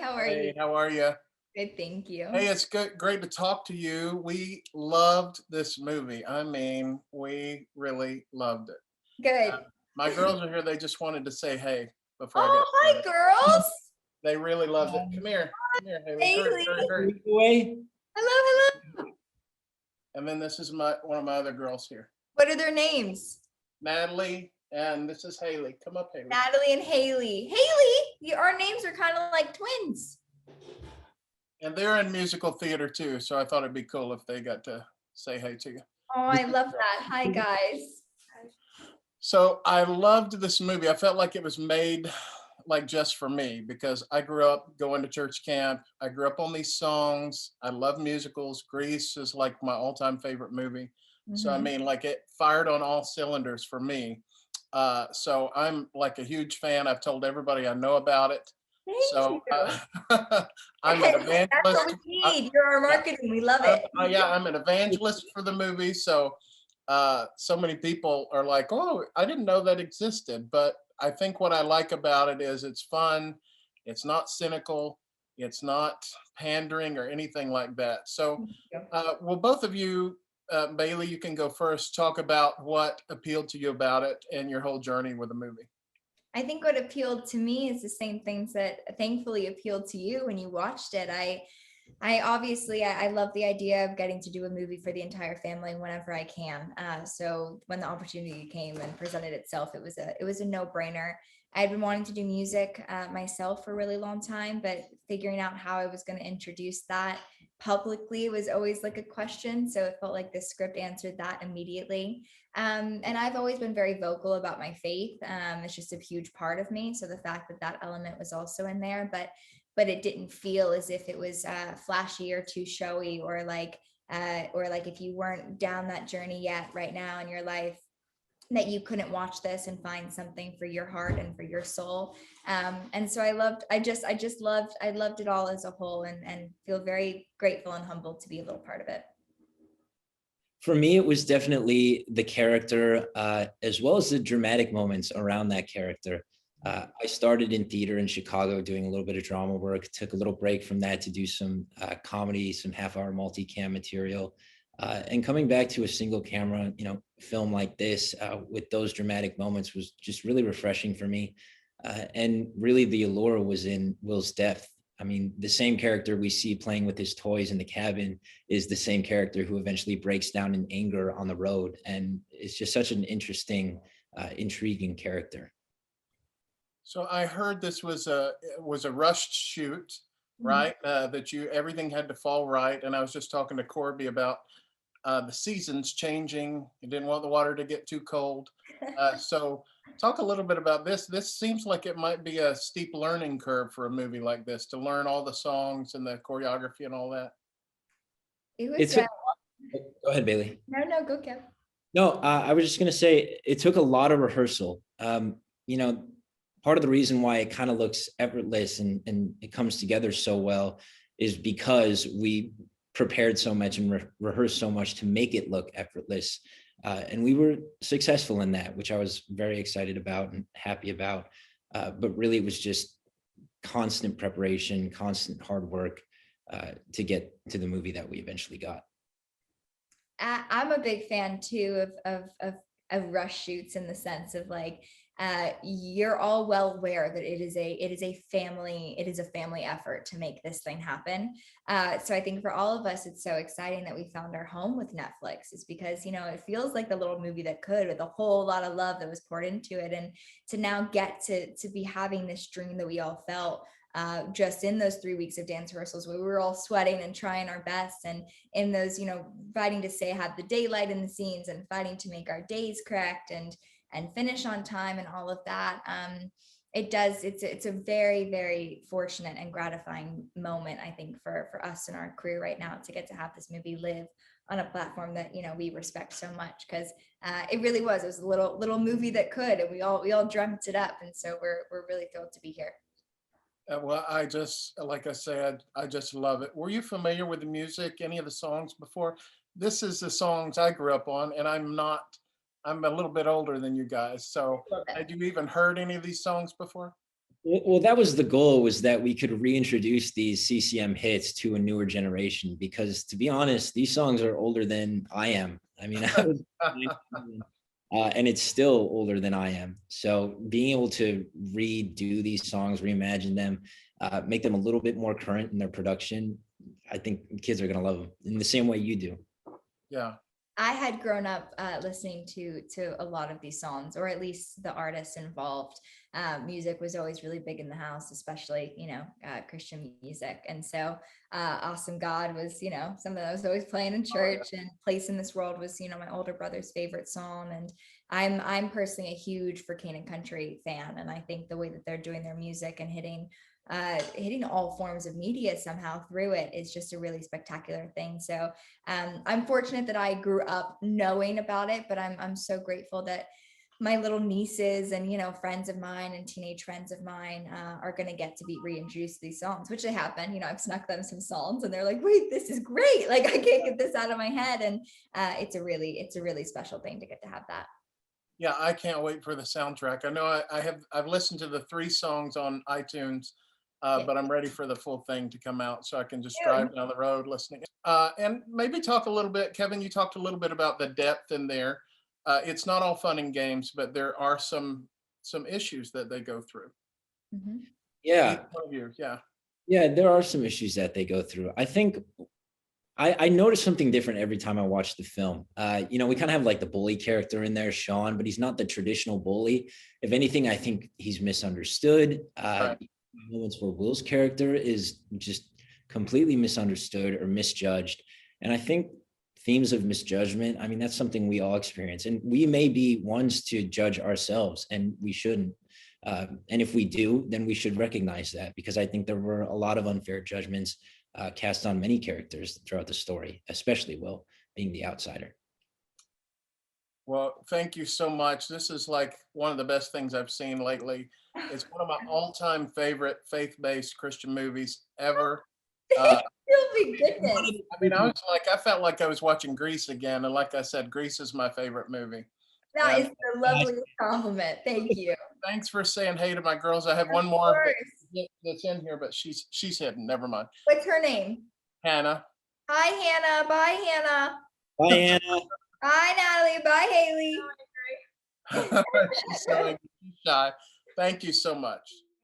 how are you? Hey, how are you? Good, thank you. Hey, it's good, great to talk to you. We loved this movie. I mean, we really loved it. Good. My girls are here. They just wanted to say hey before I get Oh, hi, started. girls. They really loved it. Come here, Haley. Hurry, hurry, Haley. hurry. Away. Hello, hello. And then this is my one of my other girls here, What are their names? Natalie, and this is Haley. Come up, Haley. Natalie and Haley. Haley, our names are kind of like twins. And they're in musical theater too, so I thought it'd be cool if they got to say hey to you. Oh, I love that. Hi, guys. So I loved this movie. I felt like it was made like just for me because I grew up going to church camp. I grew up on these songs. I love musicals. Grease is like my all-time favorite movie. So I Mhm. mean, like it fired on all cylinders for me. So I'm like a huge fan. I've told everybody I know about it. Thank So you. I'm an That's what evangelist. we need. You're our marketing. We love it. Yeah, I'm an evangelist for the movie. So so many people are like, oh, I didn't know that existed. But I think what I like about it is it's fun, it's not cynical, it's not pandering or anything like that. So, will both of you, Bailee, you can go first, talk about what appealed to you about it and your whole journey with the movie. I think what appealed to me is the same things that thankfully appealed to you when you watched it. I obviously I love the idea of getting to do a movie for the entire family whenever I can. So when the opportunity came and presented itself, it was a no brainer. I had been wanting to do music myself for a really long time, but figuring out how I was going to introduce that publicly was always like a question. So it felt like the script answered that immediately. And I've always been very vocal about my faith. It's just a huge part of me. So the fact that that element was also in there, but it didn't feel as if it was flashy or too showy or like if you weren't down that journey yet right now in your life that you couldn't watch this and find something for your heart and for your soul. And so I loved it all as a whole and feel very grateful and humbled to be a little part of it. For me, it was definitely the character, as well as the dramatic moments around that character. I started in theater in Chicago doing a little bit of drama work, took a little break from that to do some comedy, some half-hour multicam material. And coming back to a single camera, film like this with those dramatic moments was just really refreshing for me. And really the allure was in Will's depth. I mean, the same character we see playing with his toys in the cabin is the same character who eventually breaks down in anger on the road. And it's just such an interesting, intriguing character. So I heard this was a rushed shoot, right? That you everything had to fall right. And I was just talking to Corby about the seasons changing. You didn't want the water to get too cold. So talk a little bit about this. This seems like it might be a steep learning curve for a movie like this to learn all the songs and the choreography and all that. It It was took, go ahead, Bailee. no, go Kev. No, I was just going to say it took a lot of rehearsal. Part of the reason why it kind of looks effortless and it comes together so well is because we prepared so much and rehearsed so much to make it look effortless. And we were successful in that, which I was very excited about and happy about. But really, it was just constant preparation, constant hard work to get to the movie that we eventually got. I'm a big fan too of rush shoots in the sense of like you're all well aware that it is a family effort to make this thing happen. So I think for all of us, it's so exciting that we found our home with Netflix. It's because it feels like the little movie that could, with a whole lot of love that was poured into it, and to now get to be having this dream that we all felt. Just in those 3 weeks of dance rehearsals where we were all sweating and trying our best, and in those, fighting to have the daylight in the scenes and fighting to make our days correct and finish on time and all of that. It's a very, very fortunate and gratifying moment, I think, for us in our career right now to get to have this movie live on a platform that we respect so much, because it was a little movie that could, and we all dreamt it up, and so we're really thrilled to be here. Well, I just, like I said, I just love it. Were you familiar with the music, any of the songs before? This is the songs I grew up on, and I'm a little bit older than you guys. So had you even heard any of these songs before? Well, that was the goal, was that we could reintroduce these CCM hits to a newer generation, because to be honest, these songs are older than I am. I mean, I was 19, and it's still older than I am. So being able to redo these songs, reimagine them, make them a little bit more current in their production, I think kids are going to love them in the same way you do. Yeah. I had grown up listening to a lot of these songs, or at least the artists involved. Music was always really big in the house, especially Christian music, and so "Awesome God" was something that was always playing in church, and "Place in This World" was my older brother's favorite song, and I'm personally a huge For King & Country fan, and I think the way that they're doing their music and hitting all forms of media somehow through it is just a really spectacular thing. So I'm fortunate that I grew up knowing about it, but I'm so grateful that my little nieces and friends of mine and teenage friends of mine are going to get to be reintroduced to these songs, which they have been. I've snuck them some songs and they're like, wait, this is great, like I can't get this out of my head, and it's a really special thing to get to have that. Yeah, I can't wait for the soundtrack. I know I've listened to the 3 songs on iTunes, but I'm ready for the full thing to come out so I can just drive down the road listening. And maybe talk a little bit, Kevin, you talked a little bit about the depth in there. It's not all fun and games, but there are some issues that they go through. Mm-hmm. Yeah. Yeah. Yeah, there are some issues that they go through. I think I notice something different every time I watch the film. We kind of have like the bully character in there, Sean, but he's not the traditional bully. If anything, I think he's misunderstood. Right. Moments where Will's character is just completely misunderstood or misjudged. And I think themes of misjudgment, I mean, that's something we all experience. And we may be ones to judge ourselves, and we shouldn't. And if we do, then we should recognize that, because I think there were a lot of unfair judgments cast on many characters throughout the story, especially Will being the outsider. Well, thank you so much. This is like one of the best things I've seen lately. It's one of my all-time favorite faith-based Christian movies ever. Oh my goodness. I mean, I felt like I was watching Grease again. And like I said, Grease is my favorite movie. That And is the loveliest compliment. Thank you. thanks for saying hey to my girls. I have one more that's in here, but she's hidden. Never mind. What's her name? Hannah. Hi, Hannah. Bye, Hannah. Bye, Anna. Bye, Natalie. Bye, Haley. She's so shy. Thank you so much.